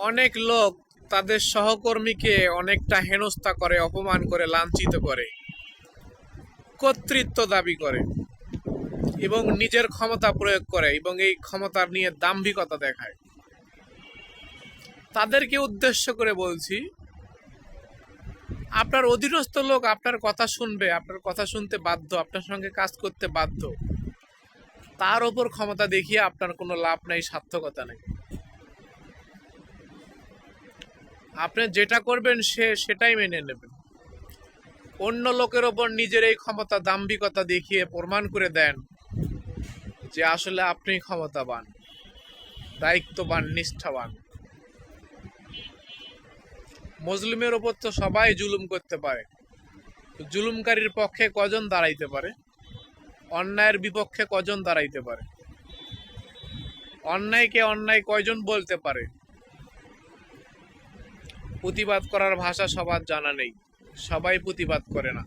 অনেক লোক তাদের সহকর্মীকে অনেকটা হেনস্থা করে, অপমান করে, লাঞ্ছিত করে, কর্তৃত্ব দাবি করে এবং নিজের ক্ষমতা প্রয়োগ করে এবং এই ক্ষমতা নিয়ে দাম্ভিকতা দেখায়। তাদেরকে উদ্দেশ্য করে বলছি, আপনার অধীনস্থ লোক আপনার কথা শুনবে, আপনার কথা শুনতে বাধ্য, আপনার সঙ্গে কাজ করতে বাধ্য। তার ওপর ক্ষমতা দেখিয়ে আপনার কোনো লাভ নাই, সার্থকতা নেই। আপনি যেটা করবেন সে সেটাই মেনে নেবেন। অন্য লোকের ওপর নিজের এই ক্ষমতা দাম্ভিকতা দেখিয়ে প্রমাণ করে দেন যে আসলে আপনি ক্ষমতাবান, দায়িত্ববান, নিষ্ঠাবান। মুসলিমের ওপর তো সবাই জুলুম করতে পারে, জুলুমকারীর পক্ষে কজন দাঁড়াইতে পারে? অন্যায়ের বিপক্ষে কজন দাঁড়াইতে পারে? অন্যায়কে অন্যায় কয়জন বলতে পারে? প্রতিবাদ করার ভাষা সবার জানা নেই, সবাই প্রতিবাদ করে না।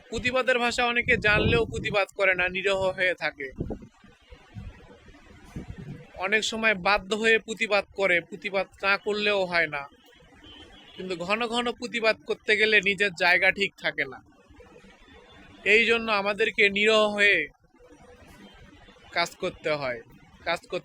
প্রতিবাদের ভাষা অনেকে জানলেও প্রতিবাদ করে না, নিরীহ হয়ে থাকে। অনেক সময় বাধ্য হয়ে প্রতিবাদ করে, প্রতিবাদ না করলেও হয় না। কিন্তু ঘন ঘন প্রতিবাদ করতে গেলে নিজের জায়গা ঠিক থাকে না। এই জন্য আমাদেরকে নিরীহ হয়ে কাজ করতে হয়, কাজ করতে